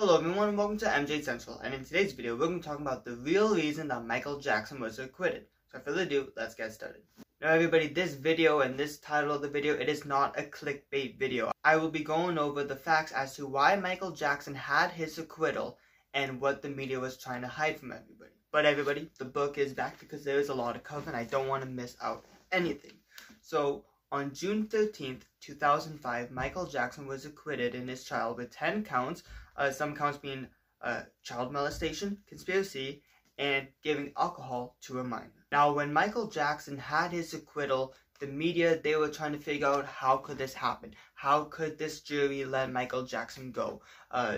Hello everyone and welcome to MJ Central, and in today's video we're going to be talking about the real reason that Michael Jackson was acquitted. So without further ado, let's get started. Now everybody, this video and this title of the video, it is not a clickbait video. I will be going over the facts as to why Michael Jackson had his acquittal and what the media was trying to hide from everybody. But everybody, the book is back because there is a lot to cover and I don't want to miss out anything. So on June 13th, 2005, Michael Jackson was acquitted in his trial with 10 counts, some counts being child molestation, conspiracy, and giving alcohol to a minor. Now, when Michael Jackson had his acquittal, the media, they were trying to figure out how could this happen? How could this jury let Michael Jackson go?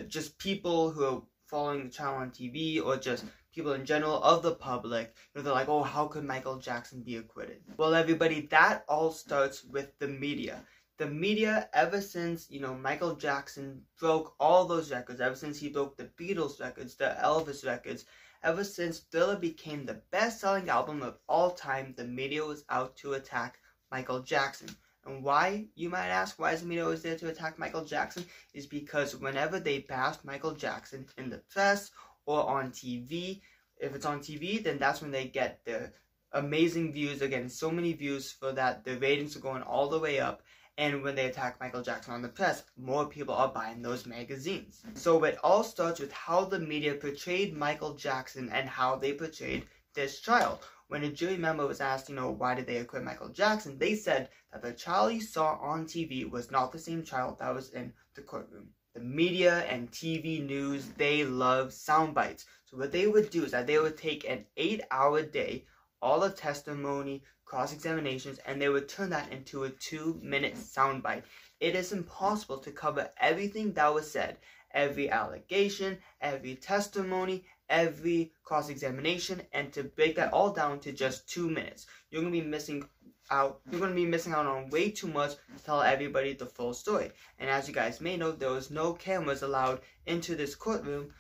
Just people who are following the channel on TV or just people in general of the public, they're like, oh, how could Michael Jackson be acquitted? Well, everybody, that all starts with the media. The media, ever since, Michael Jackson broke all those records, ever since he broke the Beatles records, the Elvis records, ever since Thriller became the best-selling album of all time, the media was out to attack Michael Jackson. And why, you might ask, why is the media always there to attack Michael Jackson? Is because whenever they bashed Michael Jackson in the press or on TV, if it's on TV, then that's when they get the amazing views. They're getting so many views for that. The ratings are going all the way up. And when they attack Michael Jackson on the press, more people are buying those magazines. So it all starts with how the media portrayed Michael Jackson and how they portrayed this trial. When a jury member was asked, why did they acquit Michael Jackson, they said that the trial you saw on TV was not the same trial that was in the courtroom. The media and TV news, they love sound bites. So what they would do is that they would take an 8-hour day, all the testimony, cross-examinations, and they would turn that into a 2-minute soundbite. It is impossible to cover everything that was said, every allegation, every testimony, every cross-examination, and to break that all down to just 2 minutes. You're going to be missing out on way too much to tell everybody the full story. And as you guys may know, there was no cameras allowed into this courtroom.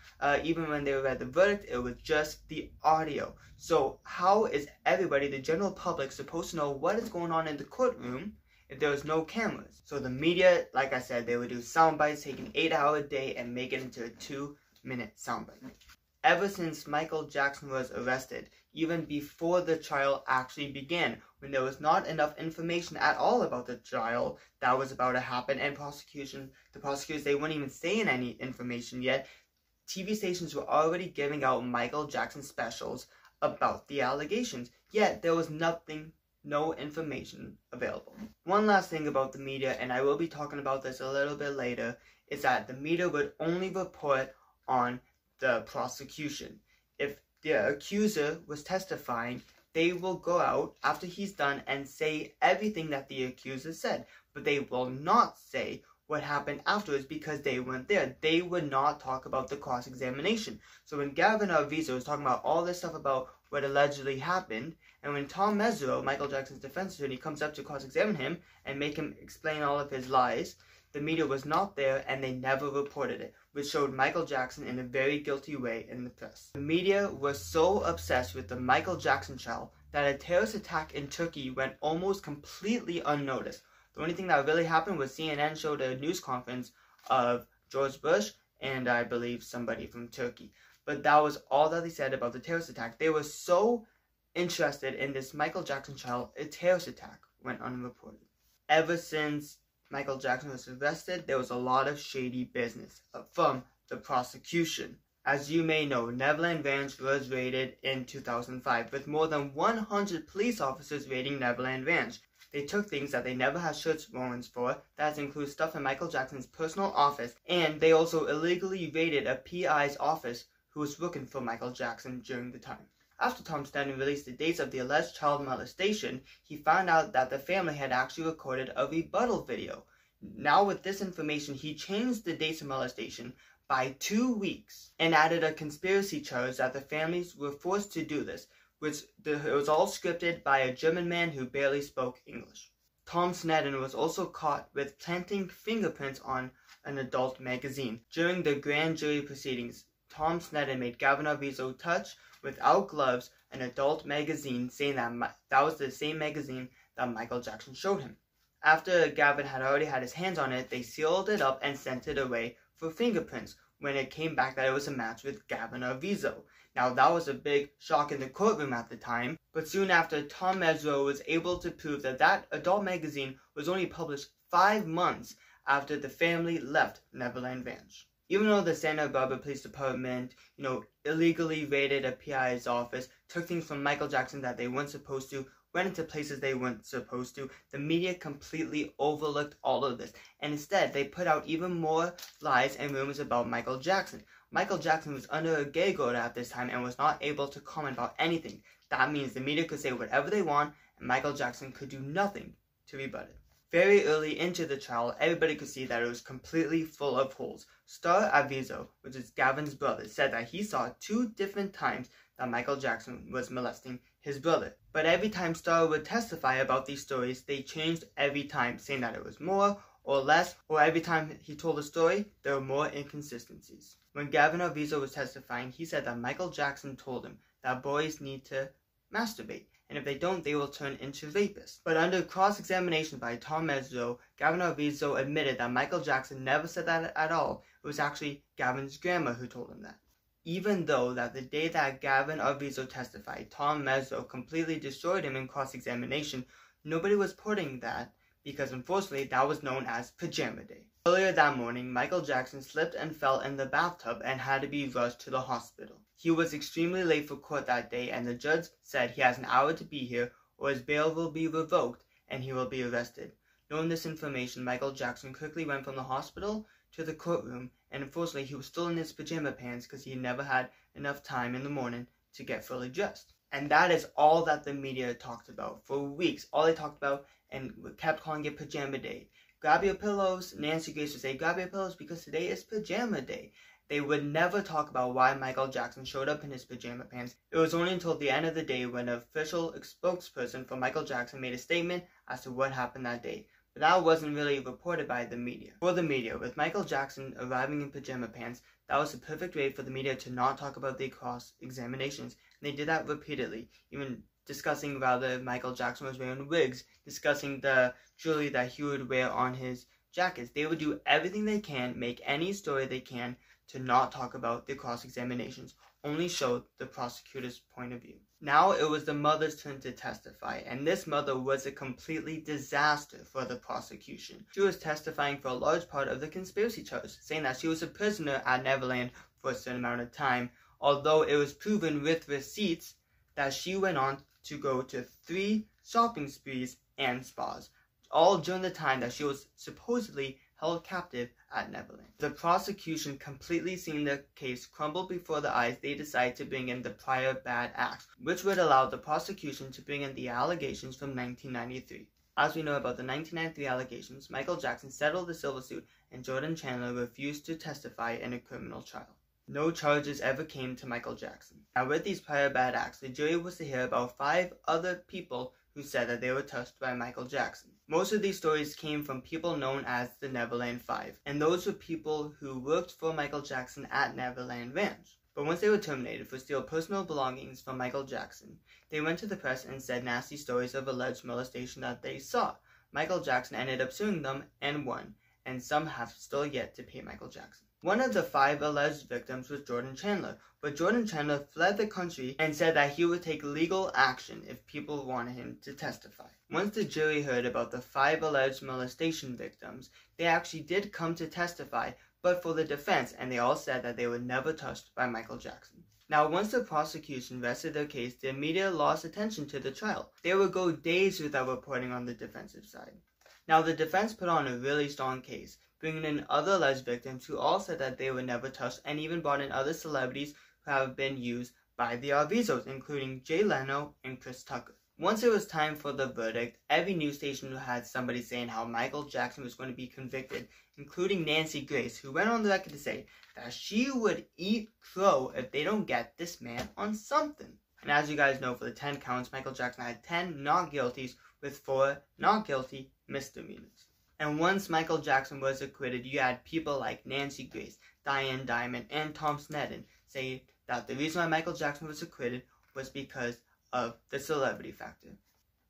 Even when they read the verdict, it was just the audio. So how is everybody, the general public, supposed to know what is going on in the courtroom if there was no cameras? So the media, like I said, they would do sound bites, take an 8-hour day and make it into a 2-minute soundbite. Ever since Michael Jackson was arrested, even before the trial actually began, when there was not enough information at all about the trial that was about to happen, and the prosecutors, they weren't even saying any information yet, TV stations were already giving out Michael Jackson specials about the allegations, yet there was no information available. One last thing about the media, and I will be talking about this a little bit later, is that the media would only report on the prosecution. If the accuser was testifying, they will go out after he's done and say everything that the accuser said, but they will not say what happened afterwards because they weren't there. They would not talk about the cross-examination. So when Gavin Arvizo was talking about all this stuff about what allegedly happened, and when Tom Mesereau, Michael Jackson's defense attorney, comes up to cross-examine him and make him explain all of his lies, the media was not there and they never reported it, which showed Michael Jackson in a very guilty way in the press. The media was so obsessed with the Michael Jackson trial that a terrorist attack in Turkey went almost completely unnoticed. The only thing that really happened was CNN showed a news conference of George Bush and I believe somebody from Turkey. But that was all that they said about the terrorist attack. They were so interested in this Michael Jackson trial, a terrorist attack went unreported. Ever since Michael Jackson was arrested, there was a lot of shady business from the prosecution. As you may know, Neverland Ranch was raided in 2005, with more than 100 police officers raiding Neverland Ranch. They took things that they never had search warrants for, that includes stuff in Michael Jackson's personal office, and they also illegally raided a PI's office who was looking for Michael Jackson during the time. After Tom Stanton released the dates of the alleged child molestation, he found out that the family had actually recorded a rebuttal video. Now with this information, he changed the dates of molestation by 2 weeks and added a conspiracy charge that the families were forced to do this, which it was all scripted by a German man who barely spoke English. Tom Sneddon was also caught with planting fingerprints on an adult magazine. During the grand jury proceedings, Tom Sneddon made Gavin Arvizo touch, without gloves, an adult magazine, saying that that was the same magazine that Michael Jackson showed him. After Gavin had already had his hands on it, they sealed it up and sent it away for fingerprints, when it came back that it was a match with Gavin Arvizo. Now that was a big shock in the courtroom at the time, but soon after, Tom Mesereau was able to prove that that adult magazine was only published 5 months after the family left Neverland Ranch. Even though the Santa Barbara Police Department, illegally raided a PI's office, took things from Michael Jackson that they weren't supposed to, went into places they weren't supposed to, the media completely overlooked all of this, and instead they put out even more lies and rumors about Michael Jackson. Michael Jackson was under a gag order at this time and was not able to comment about anything. That means the media could say whatever they want, and Michael Jackson could do nothing to rebut it. Very early into the trial, everybody could see that it was completely full of holes. Star Arvizo, which is Gavin's brother, said that he saw 2 different times that Michael Jackson was molesting his brother. But every time Star would testify about these stories, they changed every time, saying that it was more or less, or every time he told a story, there were more inconsistencies. When Gavin Arvizo was testifying, he said that Michael Jackson told him that boys need to masturbate, and if they don't, they will turn into rapists. But under cross-examination by Tom Mesereau, Gavin Arvizo admitted that Michael Jackson never said that at all. It was actually Gavin's grandma who told him that. Even though that the day that Gavin Arvizo testified, Tom Mesereau completely destroyed him in cross-examination, nobody was putting that because unfortunately that was known as Pajama Day. Earlier that morning, Michael Jackson slipped and fell in the bathtub and had to be rushed to the hospital. He was extremely late for court that day, and the judge said he has an hour to be here or his bail will be revoked and he will be arrested. Knowing this information, Michael Jackson quickly went from the hospital to the courtroom, and unfortunately he was still in his pajama pants because he never had enough time in the morning to get fully dressed. And that is all that the media talked about for weeks. All they talked about and kept calling it Pajama Day. Grab your pillows. Nancy Grace would say, grab your pillows because today is Pajama Day. They would never talk about why Michael Jackson showed up in his pajama pants. It was only until the end of the day when an official spokesperson for Michael Jackson made a statement as to what happened that day. But that wasn't really reported by the media. For the media, with Michael Jackson arriving in pajama pants, that was the perfect way for the media to not talk about the cross-examinations. And they did that repeatedly, even discussing whether Michael Jackson was wearing wigs, discussing the jewelry that he would wear on his jackets. They would do everything they can, make any story they can, to not talk about the cross-examinations, only show the prosecutor's point of view. Now it was the mother's turn to testify, and this mother was a completely disaster for the prosecution. She was testifying for a large part of the conspiracy charge, saying that she was a prisoner at Neverland for a certain amount of time, although it was proven with receipts that she went on to go to 3 shopping sprees and spas, all during the time that she was supposedly held captive at Neverland. The prosecution, completely seeing the case crumble before their eyes, they decided to bring in the prior bad acts, which would allow the prosecution to bring in the allegations from 1993. As we know about the 1993 allegations, Michael Jackson settled the civil suit and Jordan Chandler refused to testify in a criminal trial. No charges ever came to Michael Jackson. Now with these prior bad acts, the jury was to hear about 5 other people who said that they were touched by Michael Jackson. Most of these stories came from people known as the Neverland 5, and those were people who worked for Michael Jackson at Neverland Ranch. But once they were terminated for stealing personal belongings from Michael Jackson, they went to the press and said nasty stories of alleged molestation that they saw. Michael Jackson ended up suing them and won, and some have still yet to pay Michael Jackson. One of the 5 alleged victims was Jordan Chandler, but Jordan Chandler fled the country and said that he would take legal action if people wanted him to testify. Once the jury heard about the 5 alleged molestation victims, they actually did come to testify, but for the defense, and they all said that they were never touched by Michael Jackson. Now, once the prosecution rested their case, the media lost attention to the trial. They would go days without reporting on the defensive side. Now, the defense put on a really strong case, bringing in other alleged victims who all said that they were never touched, and even brought in other celebrities who have been used by the Arvizos, including Jay Leno and Chris Tucker. Once it was time for the verdict, every news station had somebody saying how Michael Jackson was going to be convicted, including Nancy Grace, who went on the record to say that she would eat crow if they don't get this man on something. And as you guys know, for the 10 counts, Michael Jackson had 10 not guilties with 4 not guilty misdemeanors. And once Michael Jackson was acquitted, you had people like Nancy Grace, Diane Dimond, and Tom Sneddon say that the reason why Michael Jackson was acquitted was because of the celebrity factor.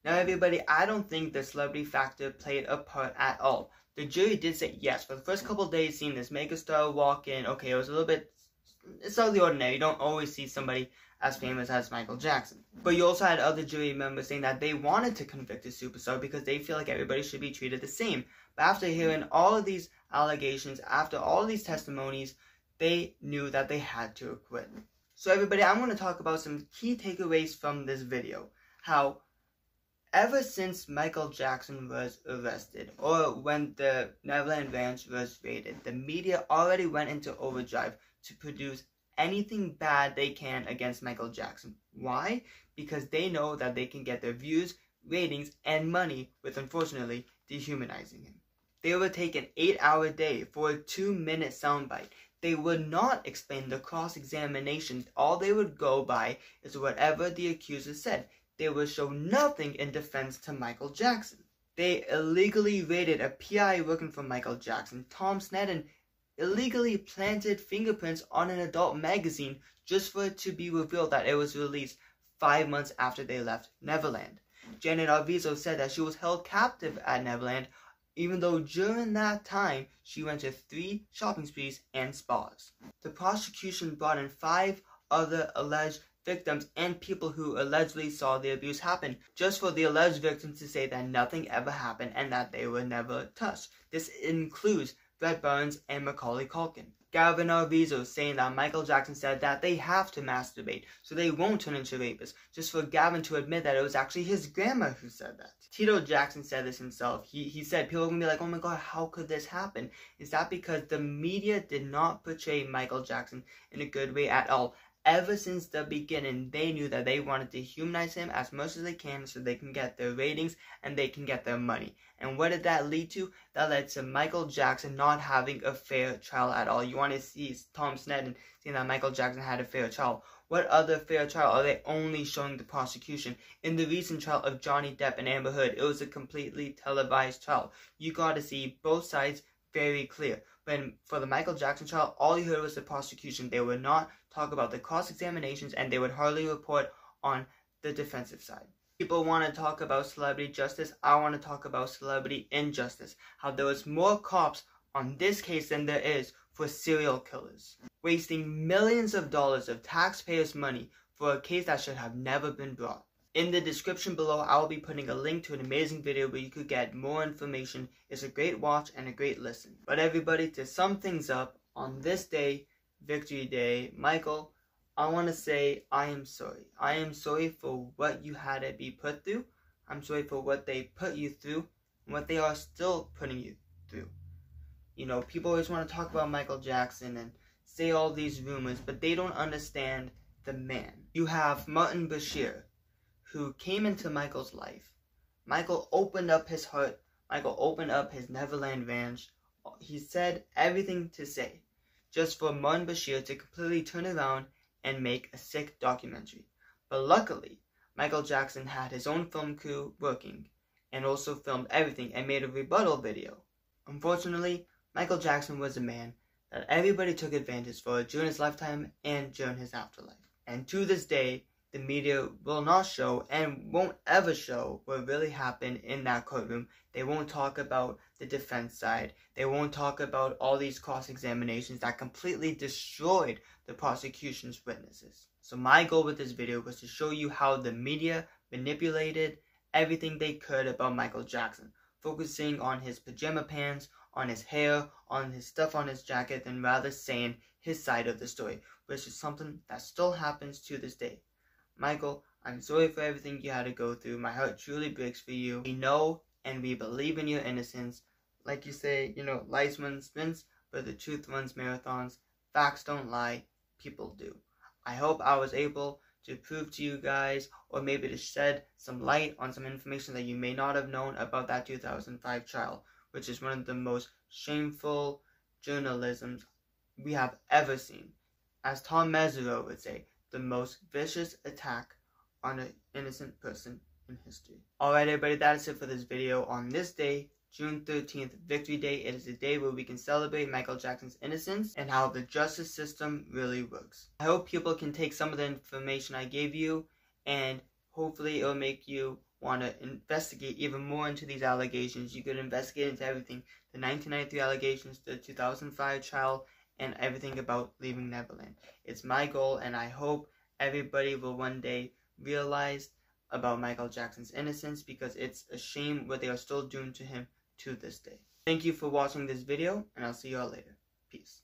Now everybody, I don't think the celebrity factor played a part at all. The jury did say yes. For the first couple of days seeing this megastar walk in, okay, it was a little bit, it's out of the ordinary. You don't always see somebody as famous as Michael Jackson. But you also had other jury members saying that they wanted to convict a superstar because they feel like everybody should be treated the same. But after hearing all of these allegations, after all of these testimonies, they knew that they had to acquit. So everybody, I'm going to talk about some key takeaways from this video. How ever since Michael Jackson was arrested, or when the Neverland Ranch was raided, the media already went into overdrive to produce anything bad they can against Michael Jackson. Why? Because they know that they can get their views, ratings, and money with, unfortunately, dehumanizing him. They would take an 8-hour day for a 2-minute soundbite. They would not explain the cross-examinations. All they would go by is whatever the accuser said. They would show nothing in defense to Michael Jackson. They illegally raided a PI working for Michael Jackson. Tom Sneddon illegally planted fingerprints on an adult magazine just for it to be revealed that it was released 5 months after they left Neverland. Janet Arvizo said that she was held captive at Neverland, even though during that time she went to 3 shopping sprees and spas. The prosecution brought in 5 other alleged victims and people who allegedly saw the abuse happen, just for the alleged victims to say that nothing ever happened and that they were never touched. This includes Brett Burns and Macaulay Culkin. Gavin Arvizo saying that Michael Jackson said that they have to masturbate so they won't turn into rapists, just for Gavin to admit that it was actually his grandma who said that. Tito Jackson said this himself. He said people are going to be like, oh my god, how could this happen? Is that because the media did not portray Michael Jackson in a good way at all? Ever since the beginning, they knew that they wanted to humanize him as much as they can so they can get their ratings and they can get their money. And what did that lead to? That led to Michael Jackson not having a fair trial at all. You want to see Tom Sneddon saying that Michael Jackson had a fair trial. What other fair trial are they only showing the prosecution? In the recent trial of Johnny Depp and Amber Heard, it was a completely televised trial. You got to see both sides very clear. But for the Michael Jackson trial, all you heard was the prosecution. They would not talk about the cross-examinations and they would hardly report on the defensive side. People want to talk about celebrity justice. I want to talk about celebrity injustice. How there was more cops on this case than there is for serial killers. Wasting millions of dollars of taxpayers' money for a case that should have never been brought. In the description below, I will be putting a link to an amazing video where you could get more information. It's a great watch and a great listen. But everybody, to sum things up, on this day, Victory Day, Michael, I want to say I am sorry. I am sorry for what you had to be put through. I'm sorry for what they put you through and what they are still putting you through. You know, people always want to talk about Michael Jackson and say all these rumors, but they don't understand the man. You have Martin Bashir, who came into Michael's life. Michael opened up his heart. Michael opened up his Neverland Ranch. He said everything to say, just for Martin Bashir to completely turn around and make a sick documentary. But luckily, Michael Jackson had his own film crew working and also filmed everything and made a rebuttal video. Unfortunately, Michael Jackson was a man that everybody took advantage for during his lifetime and during his afterlife. And to this day, the media will not show and won't ever show what really happened in that courtroom. They won't talk about the defense side. They won't talk about all these cross-examinations that completely destroyed the prosecution's witnesses. So my goal with this video was to show you how the media manipulated everything they could about Michael Jackson, focusing on his pajama pants, on his hair, on his stuff on his jacket, than rather saying his side of the story, which is something that still happens to this day. Michael, I'm sorry for everything you had to go through. My heart truly breaks for you. We know and we believe in your innocence. Like you say, you know, life runs sprints, but the truth runs marathons. Facts don't lie, people do. I hope I was able to prove to you guys, or maybe to shed some light on some information that you may not have known about that 2005 trial, which is one of the most shameful journalisms we have ever seen. As Tom Mesereau would say, the most vicious attack on an innocent person in history. Alright everybody, that is it for this video. On this day, June 13th, Victory Day, it is a day where we can celebrate Michael Jackson's innocence and how the justice system really works. I hope people can take some of the information I gave you and hopefully it will make you want to investigate even more into these allegations. You could investigate into everything the 1993 allegations, the 2005 trial, and everything about leaving Neverland. It's my goal, and I hope everybody will one day realize about Michael Jackson's innocence, because it's a shame what they are still doing to him to this day. Thank you for watching this video, and I'll see you all later. Peace.